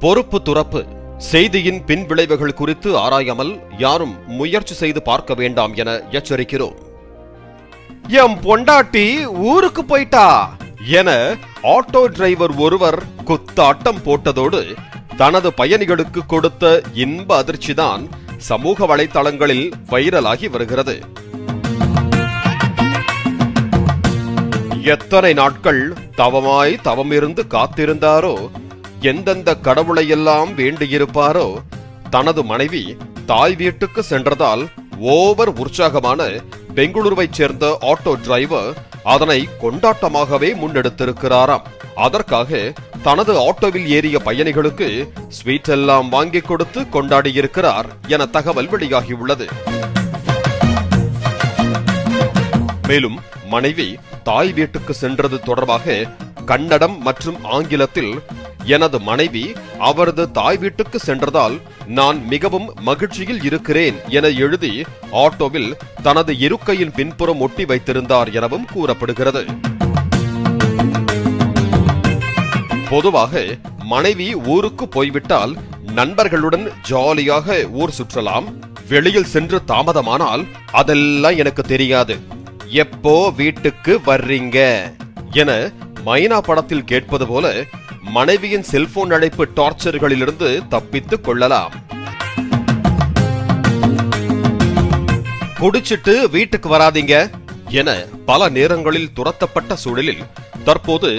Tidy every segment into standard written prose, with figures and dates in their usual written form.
பொறுப்பு துறப்பு. செய்தியின் பின்விளைவுகள் குறித்து ஆராயாமல் யாரும் முயற்சி செய்து பார்க்க வேண்டாம் என எச்சரிக்கிறோம். எம் பொண்டாட்டி ஊருக்கு போயிட்டா என ஆட்டோ டிரைவர் ஒருவர் குத்தாட்டம் போட்டதோடு தனது பயணிகளுக்கு கொடுத்த இன்ப அதிர்ச்சிதான் சமூக வலைதளங்களில் வைரலாகி வருகிறது. எத்தனை நாட்கள் தவமிருந்து காத்திருந்தாரோ, எந்தெந்த கடவுளையெல்லாம் வேண்டியிருப்பாரோ, தனது மனைவி தாய் வீட்டுக்கு சென்றதால் ஓவர் உற்சாகமான பெங்களூருவைச் சேர்ந்த ஆட்டோ டிரைவர் அதனை கொண்டாட்டமாகவே முன்னெடுத்திருக்கிறாராம். அதற்காக தனது ஆட்டோவில் ஏறிய பயணிகளுக்கு ஸ்வீட் எல்லாம் வாங்கி கொடுத்து கொண்டாடியிருக்கிறார் என தகவல் வெளியாகியுள்ளது. மேலும் மனைவி தாய் வீட்டுக்கு சென்றது தொடர்பாக கன்னடம் மற்றும் ஆங்கிலத்தில் எனது மனைவி அவரது தாய் வீட்டுக்கு சென்றதால் நான் மிகவும் மகிழ்ச்சியில் இருக்கிறேன் என எழுதி ஆட்டோவில் தனது இருக்கையின் பின்புறம் ஒட்டி வைத்திருந்தார் எனவும் கூறப்படுகிறது. பொதுவாக மனைவி ஊருக்கு போய்விட்டால் நண்பர்களுடன் ஜாலியாக ஊர் சுற்றலாம். வெளியில் சென்று தாமதமானால் அதெல்லாம் எனக்கு தெரியாது, எப்போ வீட்டுக்கு வர்றீங்க என மைனா படத்தில் கேட்பது போல மனைவியின் செல்போன் அழைப்பு டார்ச்சர்களிலிருந்து தப்பித்துக் கொள்ளலாம். குடிச்சிட்டு வீட்டுக்கு வராதீங்க என பல நேரங்களில் துரத்தப்பட்ட சூழலில் தற்போது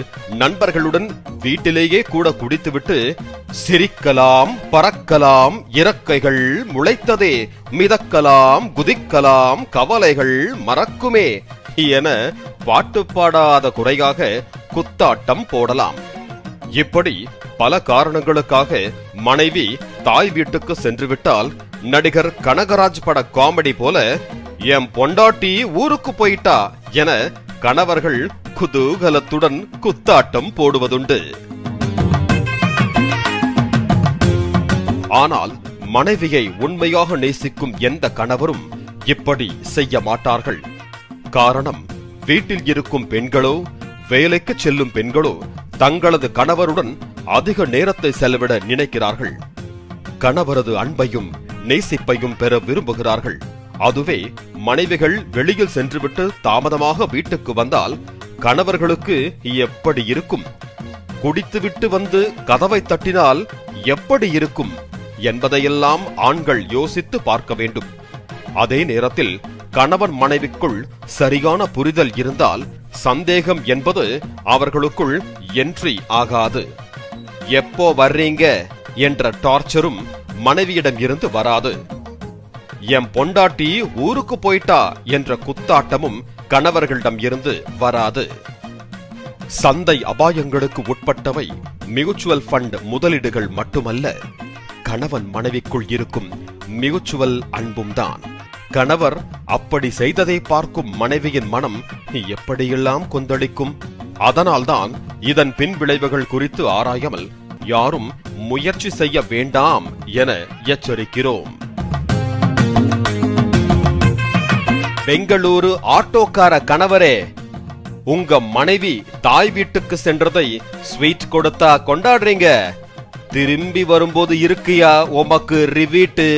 நண்பர்களுடன் வீட்டிலேயே கூட குடித்துவிட்டு சிரிக்கலாம், பறக்கலாம், இறக்கைகள் முளைத்ததே, மிதக்கலாம், குதிக்கலாம், கவலைகள் மறக்குமே என பாட்டு பாடாத குறையாக குத்தாட்டம் போடலாம். இப்படி பல காரணங்களுக்காக மனைவி தாய் வீட்டுக்கு சென்றுவிட்டால் நடிகர் கனகராஜ் பட காமெடி போல என் பொண்டாட்டி ஊருக்கு போயிட்டா என கணவர்கள் குதூகலத்துடன் குத்தாட்டம் போடுவதுண்டு. ஆனால் மனைவியை உண்மையாக நேசிக்கும் எந்த கணவரும் இப்படி செய்ய மாட்டார்கள். காரணம், வீட்டில் இருக்கும் பெண்களோ வேலைக்கு செல்லும் பெண்களோ தங்களது கணவருடன் அதிக நேரத்தை செலவிட நினைக்கிறார்கள். கணவரது அன்பையும் நேசிப்பையும் பெற விரும்புகிறார்கள். அதுவே மனைவிகள் வெளியில் சென்றுவிட்டு தாமதமாக வீட்டுக்கு வந்தால் கணவர்களுக்கு எப்படி இருக்கும்? குடித்துவிட்டு வந்து கதவை தட்டினால் எப்படி இருக்கும் என்பதையெல்லாம் ஆண்கள் யோசித்து பார்க்க வேண்டும். அதே நேரத்தில் கணவன் மனைவிக்குள் சரியான புரிதல் இருந்தால் சந்தேகம் என்பது அவர்களுக்குள் என்ட்ரி ஆகாது. எப்போ வர்றீங்க என்ற டார்ச்சரும் மனைவியிடம் இருந்து வராது. என் பொண்டாட்டி ஊருக்கு போயிட்டா என்ற குத்தாட்டமும் கணவர்களிடம் இருந்து வராது. சந்தை அபாயங்களுக்கு உட்பட்டவை மியூச்சுவல் ஃபண்ட் முதலீடுகள் மட்டுமல்ல, கணவன் மனைவிக்குள் இருக்கும் மியூச்சுவல் அன்பும் தான். கணவர் அப்படி செய்ததை பார்க்கும் மனைவியின் மனம் எப்படியெல்லாம் கொந்தளிக்கும்? அதனால்தான் இதன் பின் விளைவுகள் குறித்து ஆராயாமல் யாரும் முயற்சி செய்ய வேண்டாம் என எச்சரிக்கிறோம். பெங்களூரு ஆட்டோக்கார கணவரே, உங்க மனைவி தாய் வீட்டுக்கு சென்றதை ஸ்வீட் கொடுத்தா கொண்டாடுறீங்க, திரும்பி வரும்போது இருக்கியா உமக்கு ரிவீட்டு?